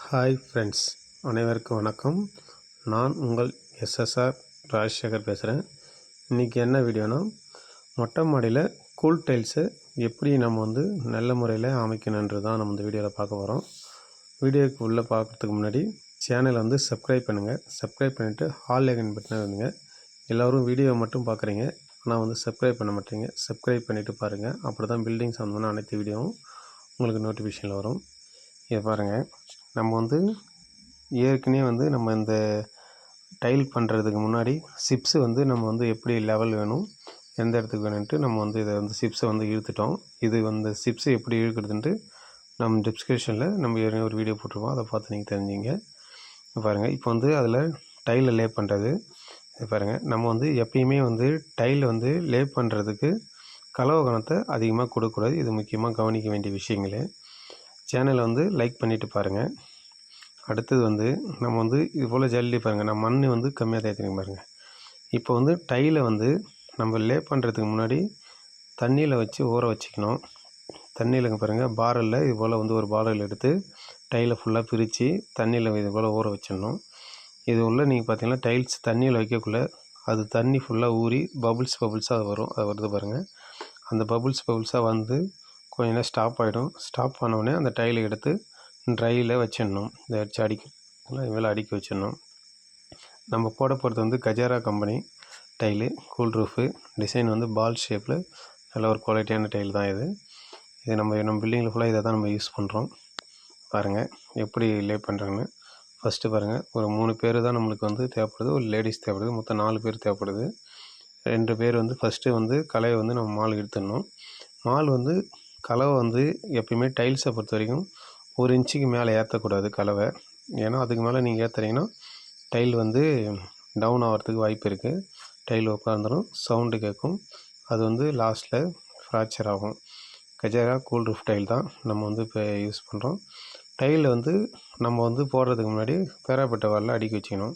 Hi friends, அனைவருக்கும் வணக்கம். நான் உங்கள் எஸ்எஸ்ஆர் ராஜசேகர் பேசுகிறேன். இன்றைக்கி என்ன வீடியோனா, மொட்டை மாடியில் கூல் டைல்ஸை எப்படி நம்ம நல்ல முறையில் அமைக்கணுன்றது தான் நம்ம இந்த வீடியோவில் பார்க்க போகிறோம். வீடியோக்கு உள்ளே பார்க்குறதுக்கு முன்னாடி சேனலை சப்ஸ்கிரைப் பண்ணுங்கள். சப்ஸ்கிரைப் பண்ணிவிட்டு ஆல் ஐக்கன் பட்டனை வந்துங்க. எல்லோரும் வீடியோ மட்டும் பார்க்குறீங்க, ஆனால் சப்ஸ்கிரைப் பண்ண மாட்டீங்க. சப்ஸ்கிரைப் பண்ணிவிட்டு பாருங்கள். அப்படி தான் பில்டிங் சம்மந்தமான அனைத்து வீடியோவும் உங்களுக்கு நோட்டிஃபிகேஷனில் வரும். இதை பாருங்கள், நம்ம ஏற்கனவே நம்ம இந்த டைல் பண்ணுறதுக்கு முன்னாடி சிப்ஸு நம்ம எப்படி லெவல் வேணும், எந்த இடத்துக்கு வேணுன்ட்டு நம்ம இதை சிப்ஸை இழுத்துட்டோம். இது சிப்ஸை எப்படி இழுக்கிறதுன்ட்டு நம்ம டிஸ்கிரிப்ஷனில் நம்ம ஏற்கனவே ஒரு வீடியோ போட்டிருக்கோம், அதை பார்த்து நீங்கள் தெரிஞ்சிங்க. பாருங்கள், இப்போ அதில் டைலை லே பண்ணுறது. பாருங்கள், நம்ம எப்பயுமே டைல் லே பண்ணுறதுக்கு கலவை கணத்தை அதிகமாக கொடுக்கக்கூடாது. இது முக்கியமாக கவனிக்க வேண்டிய விஷயங்களே. சேனலை லைக் பண்ணிவிட்டு பாருங்கள். அடுத்தது நம்ம இது போல் ஜல்லி பாருங்கள், நான் மண் கம்மியாக தேய்ச்சிங்க பாருங்கள். இப்போ டைலை நம்ம லே பண்ணுறதுக்கு முன்னாடி தண்ணியில் வச்சு ஊற வச்சுக்கணும். தண்ணியில் பாருங்கள், பாரலில் இது போல் ஒரு பாரல் எடுத்து டைலை ஃபுல்லாக பிரித்து தண்ணியில் இது போல் ஊற வச்சிடணும். இது உள்ள நீங்கள் பார்த்தீங்கன்னா டைல்ஸ் தண்ணியில் வைக்கக்குள்ளே அது தண்ணி ஃபுல்லாக ஊறி பபுள்ஸாக அது வரும். அது வருது பாருங்கள். அந்த பபுள்ஸாக கொஞ்ச நேரம் ஸ்டாப் ஆகிடும். ஸ்டாப் ஆனவுடனே அந்த டைலை எடுத்து ட்ரையில் வச்சிடணும். இதை வச்சு இது மேலே அடுக்கி வச்சிடணும். நம்ம போட போகிறது கஜாரா company tile, cool roof. Design ball ஷேப்பில் நல்ல ஒரு குவாலிட்டியான டைல் தான் இது. நம்ம பில்டிங்கில் ஃபுல்லாக இதை தான் நம்ம யூஸ் பண்ணுறோம். பாருங்கள் எப்படி லே பண்ணுறாங்கன்னு. ஃபஸ்ட்டு பாருங்கள், ஒரு 3 பேர் தான் நம்மளுக்கு தேவைப்படுது. ஒரு லேடிஸ் தேவைப்படுது. மொத்தம் 4 பேர் தேவைப்படுது. 2 பேர் ஃபஸ்ட்டு கலையை நம்ம மால் எடுத்துடணும். மால் கலவை எப்பயுமே டைல்ஸை பொறுத்த வரைக்கும் 1 இன்ச்சுக்கு மேலே ஏற்றக்கூடாது கலவை. ஏன்னா அதுக்கு மேலே நீங்கள் ஏற்றுறீங்கன்னா டைல் டவுன் ஆகிறதுக்கு வாய்ப்பு இருக்குது. டைல் உட்காந்துடும், சவுண்டு கேட்கும். அது லாஸ்ட்டில் ஃப்ராக்சர் ஆகும். கஜாரா கூல் ரூஃப் டைல் தான் நம்ம இப்போ யூஸ் பண்ணுறோம். டைல் நம்ம போடுறதுக்கு முன்னாடி பேராப்பட்ட வாலில் அடுக்கி வச்சுக்கணும்.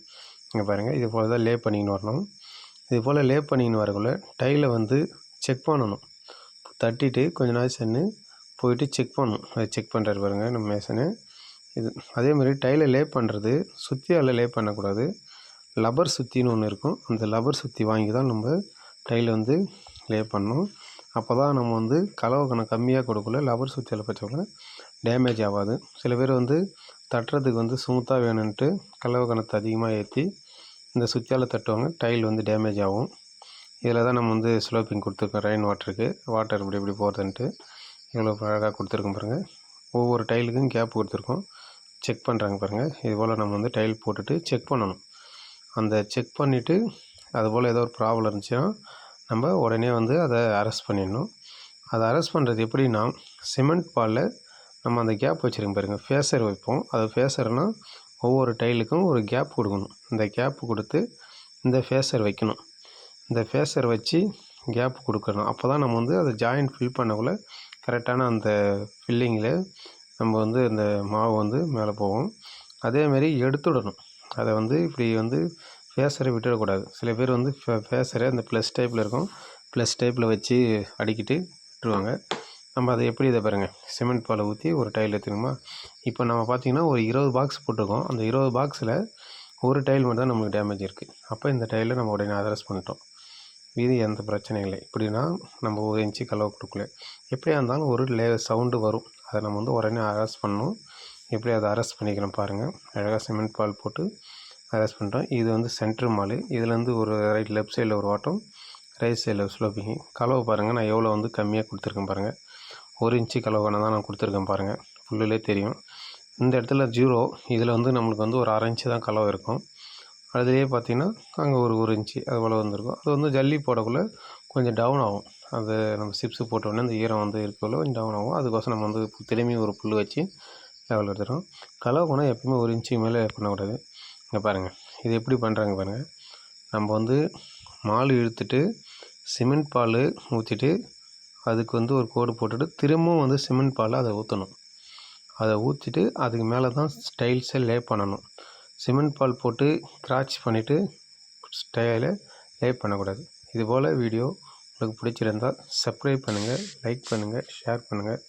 இங்கே பாருங்கள், இது போல் தான் லே பண்ணின்னு வரணும். இது போல் லே பண்ணின்னு வரக்குள்ள டைலை செக் பண்ணணும். தட்டிட்டு கொஞ்ச நாள் சென்று போயிட்டு செக் பண்ணணும். அதை செக் பண்ணுறாரு பாருங்கள் நம்ம மேசனு. இது அதேமாதிரி டைலை லே பண்ணுறது சுத்தியால் லே பண்ணக்கூடாது. லப்பர் சுத்தின்னு ஒன்று இருக்கும். அந்த லப்பர் சுத்தி வாங்கி தான் நம்ம டைல் லே பண்ணணும். அப்போ தான் நம்ம கலவை கணக்கு கம்மியாக கொடுக்கல லப்பர் சுத்தியால் பச்சவங்கள டேமேஜ் ஆகாது. சில பேர் தட்டுறதுக்கு ஸ்மூத்தாக வேணுன்ட்டு கலவை கணத்தை அதிகமாக ஏற்றி இந்த சுத்தியால் தட்டுவாங்க, டைல் டேமேஜ் ஆகும். இதில் தான் நம்ம ஸ்லோப்பிங் கொடுத்துருக்கோம். ரெயின் வாட்டர் இப்படி போகிறதுன்ட்டு இவ்வளோ அழகாக கொடுத்துருக்கோம் பாருங்கள். ஒவ்வொரு டைலுக்கும் கேப் கொடுத்துருக்கோம். செக் பண்ணுறாங்க பாருங்கள். இது போல் நம்ம டைல் போட்டுட்டு செக் பண்ணணும். அந்த செக் பண்ணிவிட்டு அதுபோல் ஏதோ ஒரு ப்ராப்ளம் இருந்துச்சுன்னா நம்ம உடனே அதை அரெஸ்ட் பண்ணிடணும். அதை அரெஸ்ட் பண்ணுறது எப்படின்னா, சிமெண்ட் பாலில் நம்ம அந்த கேப் வச்சுருக்கோம் பாருங்கள், ஃபேஸர் வைப்போம். அது ஃபேஸர்னால் ஒவ்வொரு டைலுக்கும் ஒரு கேப் கொடுக்கணும். இந்த கேப் கொடுத்து இந்த ஃபேஸர் வைக்கணும். இந்த ஃபேஸர் வச்சு கேப் கொடுக்கணும். அப்போ தான் நம்ம அதை ஜாயிண்ட் ஃபில் பண்ணக்குள்ள கரெக்டான அந்த ஃபில்லிங்கில் நம்ம இந்த மாவு மேலே போகும். அதேமாரி எடுத்துடணும். அதை இப்படி ஃபேஸரை விட்டுடக்கூடாது. சில பேர் ஃபேஸரை அந்த ப்ளஸ் டைப்பில் இருக்கும், ப்ளஸ் டைப்பில் வச்சு அடிக்கிட்டு விட்டுருவாங்க. நம்ம அதை எப்படி இதை பாருங்கள், சிமெண்ட் பாலை ஊற்றி ஒரு டைல் எடுத்துக்கணுமா. இப்போ நம்ம பார்த்திங்கன்னா ஒரு 20 பாக்ஸ் போட்டிருக்கோம். அந்த 20 பாக்ஸில் ஒரு டைல் மட்டும் தான் நம்மளுக்கு டேமேஜ் இருக்குது. அப்போ இந்த டைலில் நம்ம உடனே அரெஸ்ட் பண்ணிட்டோம். இது எந்த பிரச்சனையும் இல்லை. இப்படின்னா நம்ம 1 இன்ச்சு கலவை கொடுக்கல. எப்படியா இருந்தாலும் ஒரு சவுண்டு வரும். அதை நம்ம உடனே அரெஸ்ட் பண்ணணும். எப்படி அதை அரெஸ்ட் பண்ணிக்கிறோம் பாருங்கள். அழகாக சிமெண்ட் பால் போட்டு அரெஸ்ட் பண்ணிட்டோம். இது சென்ட்ரு மால். இதுலேருந்து ஒரு லெஃப்ட் சைடில் ஒரு வாட்டம், ரைட் சைடில் ஸ்லோப்பிங். கலவை பாருங்கள், நான் எவ்வளோ கம்மியாக கொடுத்துருக்கேன் பாருங்கள். 1 இன்ச்சு கலவை தான் நான் கொடுத்துருக்கேன் பாருங்கள். ஃபுல்லுலே தெரியும். இந்த இடத்துல 0, இதில் நம்மளுக்கு ஒரு 1/2 இன்ச்சு தான் கலவை இருக்கும். அதுலேயே பார்த்திங்கன்னா அங்கே ஒரு இன்ச்சு அது போல் வந்துருக்கும். அது ஜல்லி போடக்குள்ளே கொஞ்சம் டவுன் ஆகும். அது நம்ம சிப்ஸு போட்டோடனே அந்த ஈரம் இருக்கக்குள்ள கொஞ்சம் டவுன் ஆகும். அதுக்கோசம் நம்ம திரும்பி ஒரு புல் வச்சு லெவல் எடுத்துடும். கலவை போனால் எப்பவுமே 1 இன்ச்சுக்கு மேலே பண்ணக்கூடாது. இங்கே பாருங்கள், இது எப்படி பண்ணுறாங்க பாருங்கள். நம்ம மால் இழுத்துட்டு சிமெண்ட் பால் ஊற்றிட்டு அதுக்கு ஒரு கோடு போட்டுட்டு திரும்பவும் சிமெண்ட் பால் அதை ஊற்றணும். அதை ஊற்றிட்டு அதுக்கு மேலே தான் டைல்ஸை லே பண்ணணும். சிமெண்ட் பால் போட்டு கிராச் பண்ணிவிட்டு ஸ்டைலை லே பண்ணக்கூடாது. இதுபோல் வீடியோ உங்களுக்கு பிடிச்சிருந்தால் சப்ஸ்கிரைப் பண்ணுங்கள், லைக் பண்ணுங்கள், ஷேர் பண்ணுங்கள்.